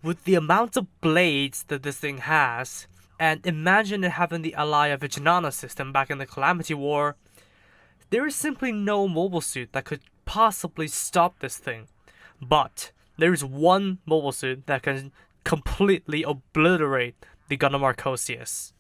with the amount of blades that this thing has, and imagine it having the ally of a Janana system back in the Calamity War, there is simply no mobile suit that could possibly stop this thing. But there is one mobile suit that can completely obliterate the Gundam Marchosias.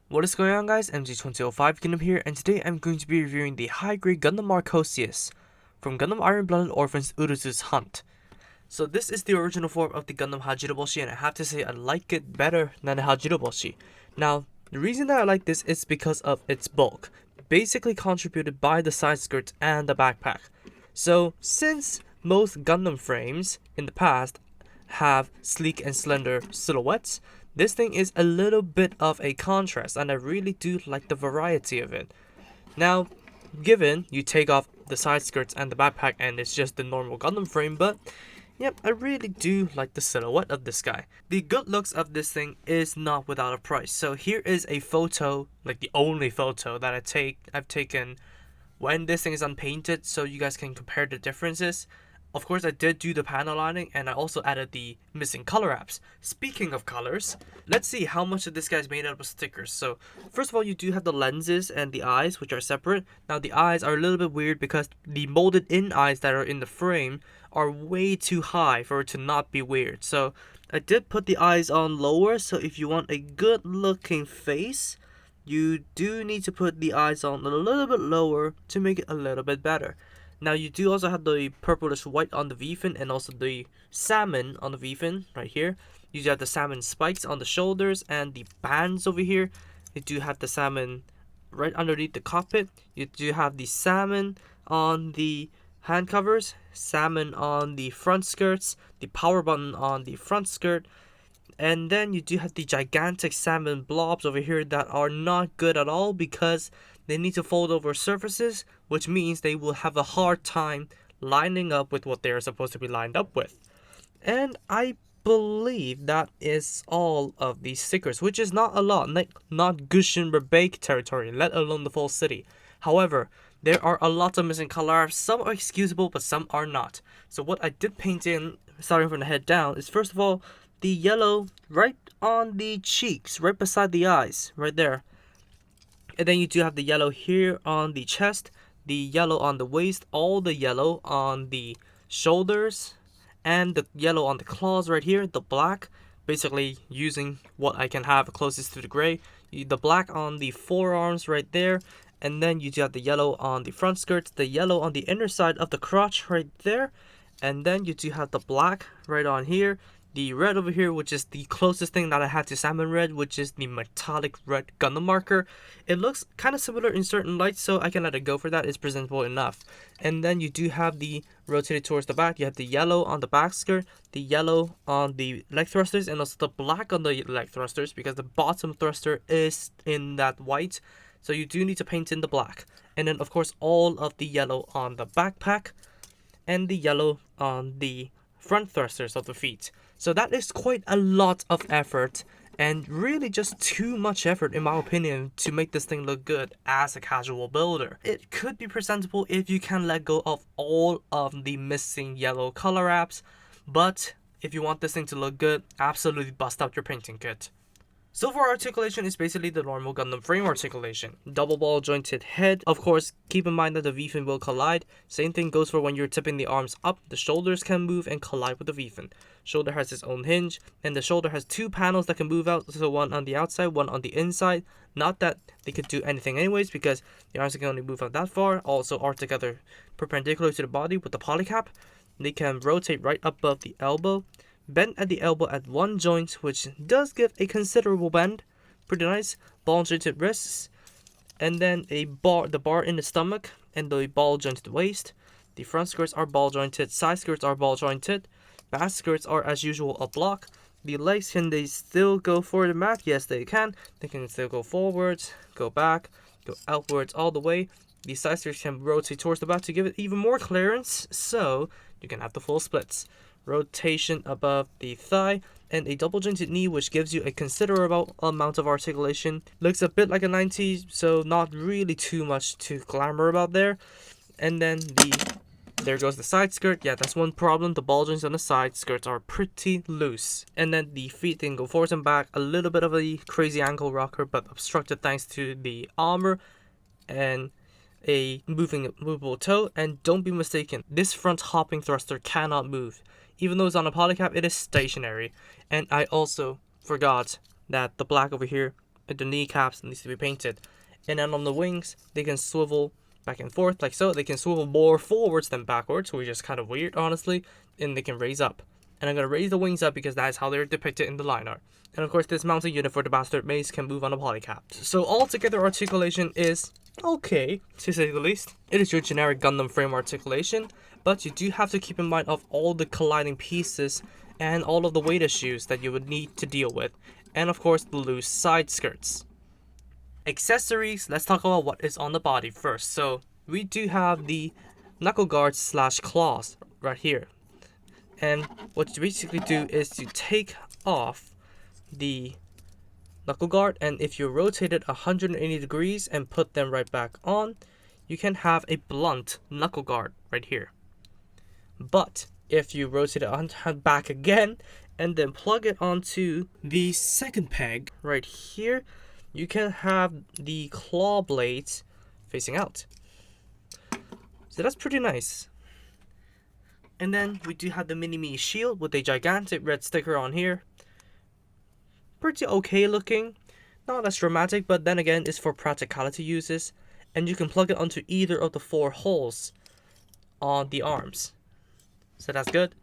What is going on, guys? MG2005 Gundam here, and today I'm going to be reviewing the high-grade Gundam Marchosias from Gundam Iron-Blooded Orphans Urdr's Hunt. So this is the original form of the Gundam Hajiraboshi, and I have to say I like it better than the Hajiraboshi. Now, the reason that I like this is because of its bulk, basically contributed by the side skirts and the backpack. So since most Gundam frames in the past have sleek and slender silhouettes, this thing is a little bit of a contrast, and I really do like the variety of it. Now, given you take off the side skirts and the backpack and it's just the normal Gundam frame, but yep, I really do like the silhouette of this guy. The good looks of this thing is not without a price. So here is a photo, like the only photo that I've taken when this thing is unpainted, so you guys can compare the differences. Of course, I did do the panel lining, and I also added the missing color apps. Speaking of colors, let's see how much of this guy's made out of stickers. So, first of all, you do have the lenses and the eyes, which are separate. Now, the eyes are a little bit weird because the molded-in eyes that are in the frame are way too high for it to not be weird. So, I did put the eyes on lower, so if you want a good-looking face, you do need to put the eyes on a little bit lower to make it a little bit better. Now, you do also have the purplish white on the V-fin and also the salmon on the V-fin right here. You do have the salmon spikes on the shoulders and the bands over here. You do have the salmon right underneath the cockpit. You do have the salmon on the hand covers, salmon on the front skirts, the power button on the front skirt. And then you do have the gigantic salmon blobs over here that are not good at all because they need to fold over surfaces, which means they will have a hard time lining up with what they're supposed to be lined up with. And I believe that is all of these stickers, which is not a lot, not Gushin Rebake territory, let alone the full city. However, there are a lot of missing colors. Some are excusable, but some are not. So what I did paint in, starting from the head down, is first of all, the yellow right on the cheeks, right beside the eyes, right there. And then you do have the yellow here on the chest, the yellow on the waist, all the yellow on the shoulders, and the yellow on the claws right here, the black, basically using what I can have closest to the gray, the black on the forearms right there, and then you do have the yellow on the front skirts, the yellow on the inner side of the crotch right there, and then you do have the black right on here, the red over here, which is the closest thing that I had to salmon red, which is the metallic red Gundam marker. It looks kind of similar in certain lights, so I can let it go for that. It's presentable enough. And then you do have the rotated towards the back. You have the yellow on the back skirt, the yellow on the leg thrusters, and also the black on the leg thrusters because the bottom thruster is in that white. So you do need to paint in the black. And then, of course, all of the yellow on the backpack and the yellow on the front thrusters of the feet. So that is quite a lot of effort, and really just too much effort in my opinion to make this thing look good as a casual builder. It could be presentable if you can let go of all of the missing yellow color apps, but if you want this thing to look good, absolutely bust out your painting kit. So for articulation, it's basically the normal Gundam frame articulation. Double ball jointed head. Of course, keep in mind that the V-fin will collide. Same thing goes for when you're tipping the arms up. The shoulders can move and collide with the V-fin. Shoulder has its own hinge, and the shoulder has two panels that can move out. So one on the outside, one on the inside. Not that they could do anything anyways, because the arms can only move out that far. Also are together perpendicular to the body with the polycap. They can rotate right above the elbow. Bend at the elbow at one joint, which does give a considerable bend. Pretty nice. Ball jointed wrists. And then the bar in the stomach and the ball jointed waist. The front skirts are ball jointed. Side skirts are ball jointed. Back skirts are as usual a block. The legs, can they still go forward and back? Yes, they can. They can still go forwards, go back, go outwards all the way. The side skirts can rotate towards the back to give it even more clearance, so you can have the full splits. Rotation above the thigh, and a double jointed knee, which gives you a considerable amount of articulation. Looks a bit like a 90, so not really too much to glamour about there. And then the there goes the side skirt. Yeah, that's one problem. The ball joints on the side skirts are pretty loose. And then the feet can go forward and back. A little bit of a crazy ankle rocker, but obstructed thanks to the armor and a movable toe. And don't be mistaken, this front hopping thruster cannot move. Even though it's on a polycap, it is stationary. And I also forgot that the black over here at the kneecaps needs to be painted. And then on the wings, they can swivel back and forth like so. They can swivel more forwards than backwards, which is kind of weird, honestly. And they can raise up. And I'm going to raise the wings up because that's how they're depicted in the line art. And of course, this mounting unit for the Bastard Mace can move on a polycap. So altogether, articulation is okay, to say the least. It is your generic Gundam frame articulation, but you do have to keep in mind of all the colliding pieces and all of the weight issues that you would need to deal with. And of course, the loose side skirts. Accessories, let's talk about what is on the body first. So we do have the knuckle guards / claws right here. And what you basically do is you take off the knuckle guard, and if you rotate it 180 degrees and put them right back on, you can have a blunt knuckle guard right here. But if you rotate it back again and then plug it onto the second peg right here, you can have the claw blades facing out. So that's pretty nice. And then we do have the mini-me shield with a gigantic red sticker on here. Pretty okay looking. Not as dramatic, but then again, it's for practicality uses. And you can plug it onto either of the 4 holes on the arms. So that's good.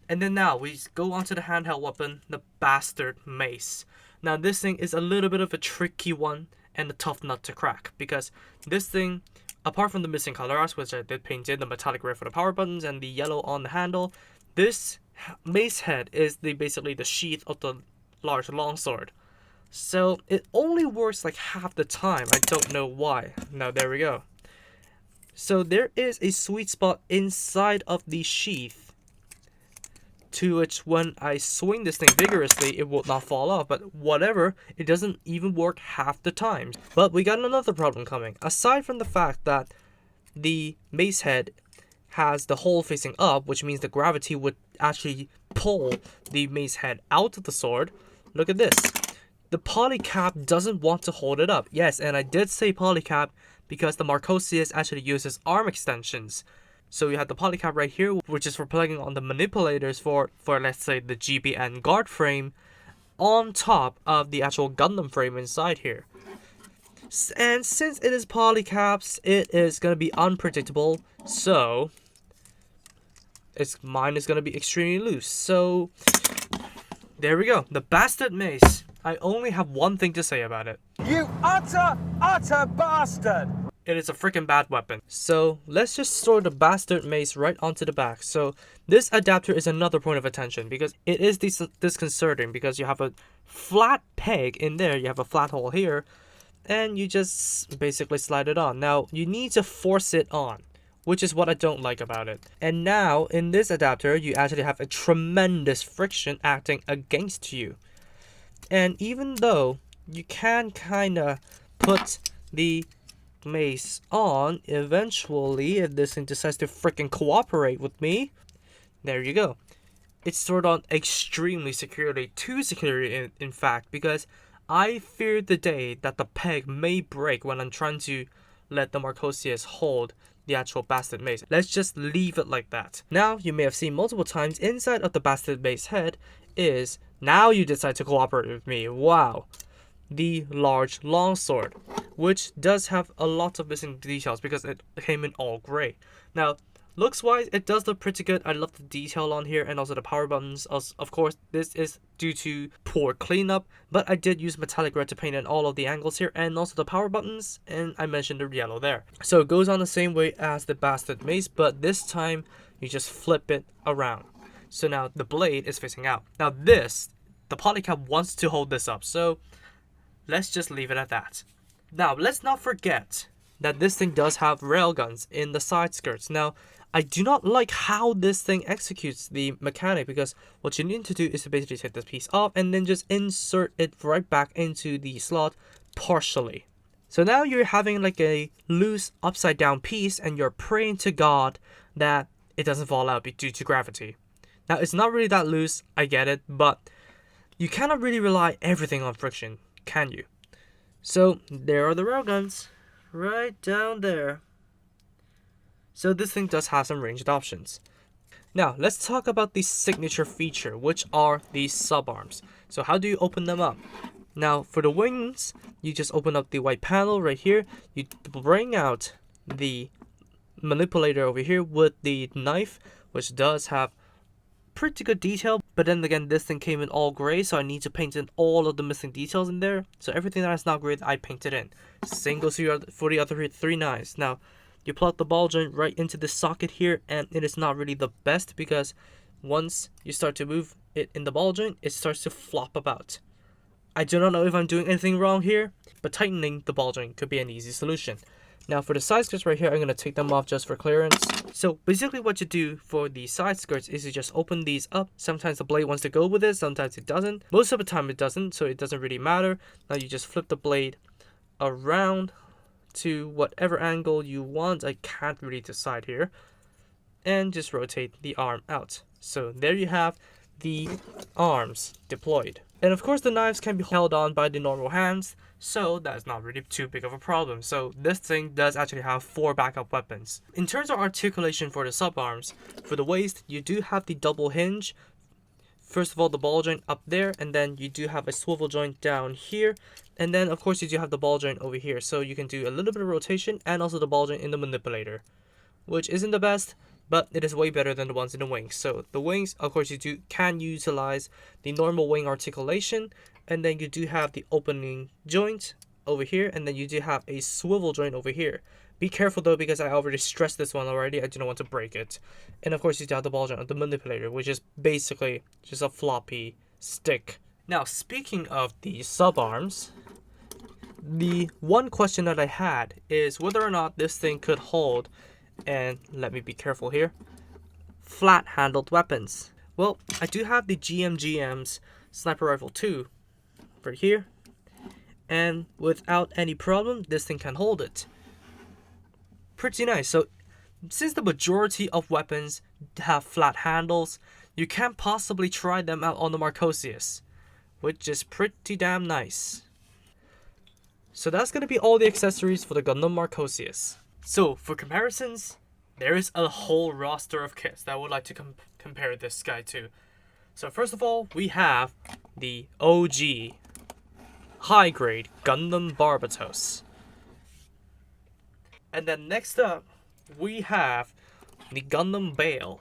And then now we go on to the handheld weapon, the Bastard Mace. Now this thing is a little bit of a tricky one and a tough nut to crack, because this thing, apart from the missing colors, which I did paint in, the metallic red for the power buttons and the yellow on the handle, this mace head is basically the sheath of the large longsword. So it only works like half the time. I don't know why. Now there we go. So there is a sweet spot inside of the sheath, to which when I swing this thing vigorously, it will not fall off. But whatever, it doesn't even work half the time. But we got another problem coming. Aside from the fact that the mace head has the hole facing up, which means the gravity would actually pull the mace head out of the sword. Look at this. The polycap doesn't want to hold it up. Yes, and I did say polycap because the Marchosias actually uses arm extensions. So you have the polycap right here, which is for plugging on the manipulators for let's say the GBN guard frame on top of the actual Gundam frame inside here. And since it is polycaps, it is going to be unpredictable, so mine is going to be extremely loose. So there we go, the Bastard Mace. I only have one thing to say about it. You utter bastard! It is a freaking bad weapon. So let's just store the Bastard Mace right onto the back. So this adapter is another point of attention because it is disconcerting, because you have a flat peg in there, you have a flat hole here, and you just basically slide it on. Now you need to force it on, which is what I don't like about it. And now in this adapter, you actually have a tremendous friction acting against you. And even though you can kinda put the mace on eventually, if this thing decides to freaking cooperate with me, there you go. It's stored on extremely securely, too securely in fact, because I fear the day that the peg may break when I'm trying to let the Marchosias hold the actual Bastard Mace. Let's just leave it like that. Now, you may have seen multiple times inside of the Bastard Mace head is, now you decide to cooperate with me. Wow. The large longsword, which does have a lot of missing details because it came in all gray. Now, looks wise, it does look pretty good. I love the detail on here and also the power buttons. Of course, this is due to poor cleanup, but I did use metallic red to paint in all of the angles here and also the power buttons, and I mentioned the yellow there. So it goes on the same way as the Bastard Mace, but this time you just flip it around. So now the blade is facing out. Now this, the polycap wants to hold this up, so let's just leave it at that. Now, let's not forget that this thing does have railguns in the side skirts. Now, I do not like how this thing executes the mechanic, because what you need to do is to basically take this piece off and then just insert it right back into the slot partially. So now you're having like a loose upside down piece and you're praying to God that it doesn't fall out due to gravity. Now, it's not really that loose, I get it, but you cannot really rely everything on friction, can you? So, there are the railguns, right down there. So this thing does have some ranged options. Now, let's talk about the signature feature, which are the sub-arms. So how do you open them up? Now, for the wings, you just open up the white panel right here. You bring out the manipulator over here with the knife, which does have pretty good detail, but then again, this thing came in all gray, so I need to paint in all of the missing details in there. So everything that is not gray, I painted in. Same goes for the other 3 knives. Now, you plug the ball joint right into the socket here, and it is not really the best because once you start to move it in the ball joint, it starts to flop about. I do not know if I'm doing anything wrong here, but tightening the ball joint could be an easy solution. Now for the side skirts right here, I'm going to take them off just for clearance. So basically what you do for the side skirts is you just open these up. Sometimes the blade wants to go with it, sometimes it doesn't. Most of the time it doesn't, so it doesn't really matter. Now you just flip the blade around to whatever angle you want. I can't really decide here. And just rotate the arm out. So there you have the arms deployed. And of course the knives can be held on by the normal hands, so that's not really too big of a problem. So this thing does actually have 4 backup weapons. In terms of articulation for the sub-arms, for the waist, you do have the double hinge. First of all, the ball joint up there, and then you do have a swivel joint down here. And then of course you do have the ball joint over here, so you can do a little bit of rotation and also the ball joint in the manipulator, which isn't the best, but it is way better than the ones in the wings. So the wings, of course, you can utilize the normal wing articulation, and then you do have the opening joint over here, and then you do have a swivel joint over here. Be careful though, because I already stressed this one already. I do not want to break it. And of course you do have the ball joint of the manipulator, which is basically just a floppy stick. Now speaking of the sub arms, the one question that I had is whether or not this thing could hold, and let me be careful here, flat-handled weapons. Well, I do have the GM's Sniper Rifle 2 right here, and without any problem, this thing can hold it. Pretty nice. So, since the majority of weapons have flat handles, you can't possibly try them out on the Marchosias, which is pretty damn nice. So that's going to be all the accessories for the Gundam Marchosias. So, for comparisons, there is a whole roster of kits that I would like to compare this guy to. So, first of all, we have the OG high-grade Gundam Barbatos. And then next up, we have the Gundam Bale.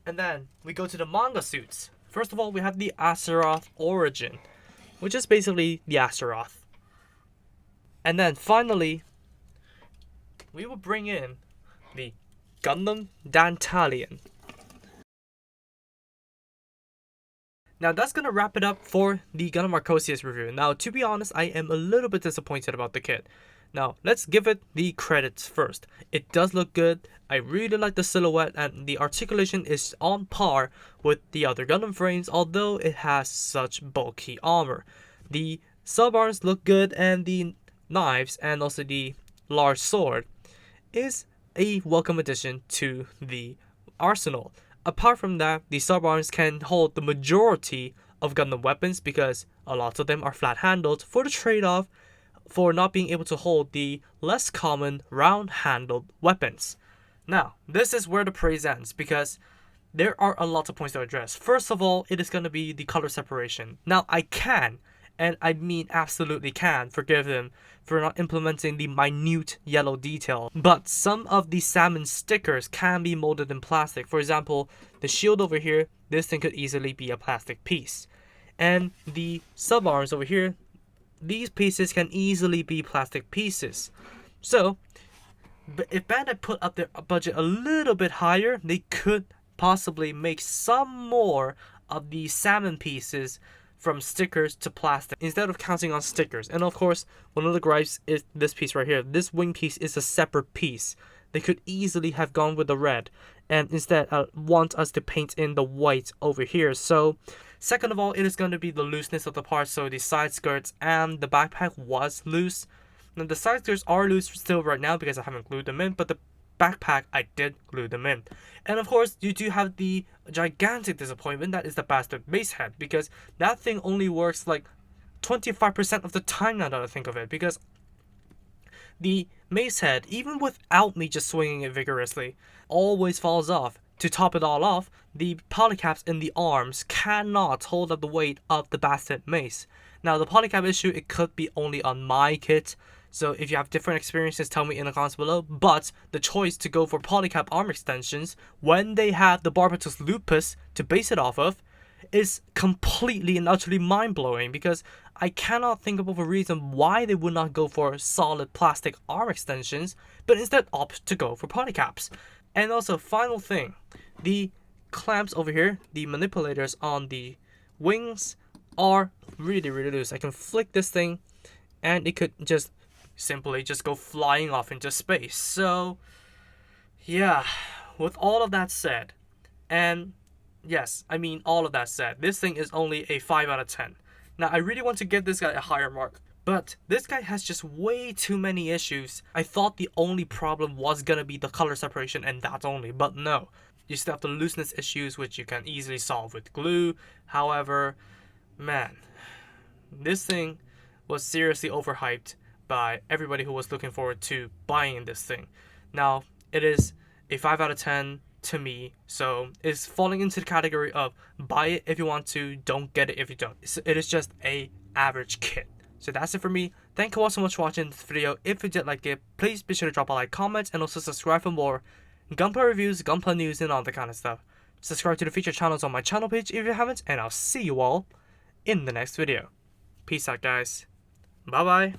And then we go to the manga suits. First of all, we have the Astaroth Origin, which is basically the Astaroth. And then finally, we will bring in the Gundam Dantalion. Now that's going to wrap it up for the Gundam Marchosias review. Now to be honest, I am a little bit disappointed about the kit. Now let's give it the credits first. It does look good. I really like the silhouette, and the articulation is on par with the other Gundam frames, although it has such bulky armor. The sub-arms look good, and the knives and also the large sword is a welcome addition to the arsenal. Apart from that, the sub-arms can hold the majority of Gundam weapons because a lot of them are flat-handled, for the trade-off for not being able to hold the less common round-handled weapons. Now, this is where the praise ends, because there are a lot of points to address. First of all, it is going to be the color separation. Now, I can, and I mean absolutely can, forgive them for not implementing the minute yellow detail. But some of the salmon stickers can be molded in plastic. For example, the shield over here, this thing could easily be a plastic piece. And the sub-arms over here, these pieces can easily be plastic pieces. So, if Bandai put up their budget a little bit higher, they could possibly make some more of the salmon pieces from stickers to plastic instead of counting on stickers. And of course, one of the gripes is this piece right here. This wing piece is a separate piece. They could easily have gone with the red and instead want us to paint in the white over here. So second of all, it is going to be the looseness of the parts. So the side skirts and the backpack was loose. Now the side skirts are loose still right now because I haven't glued them in, but the backpack I did glue them in. And of course you do have the gigantic disappointment that is the bastard Mace head, because that thing only works like 25% of the time now that I think of it, because the Mace head, even without me just swinging it vigorously, always falls off. To top it all off, the polycaps in the arms cannot hold up the weight of the bastard Mace. Now the polycap issue, it could be only on my kit, so if you have different experiences, tell me in the comments below. But the choice to go for polycap arm extensions when they have the Barbatos Lupus to base it off of is completely and utterly mind-blowing, because I cannot think of a reason why they would not go for solid plastic arm extensions, but instead opt to go for polycaps. And also, final thing, the clamps over here, the manipulators on the wings, are really loose. I can flick this thing and it could just simply just go flying off into space. So yeah, with all of that said, and yes, I mean all of that said, this thing is only a 5 out of 10. Now I really want to give this guy a higher mark, but this guy has just way too many issues. I thought the only problem was gonna be the color separation and that's only, but no. You still have the looseness issues, which you can easily solve with glue. However, man, this thing was seriously overhyped by everybody who was looking forward to buying this thing. Now, it is a 5 out of 10 to me, so it's falling into the category of buy it if you want to, don't get it if you don't. It is just a average kit. So that's it for me. Thank you all so much for watching this video. If you did like it, please be sure to drop a like, comment, and also subscribe for more gunplay reviews, gunplay news, and all that kind of stuff. Subscribe to the featured channels on my channel page if you haven't, and I'll see you all in the next video. Peace out, guys. Bye bye.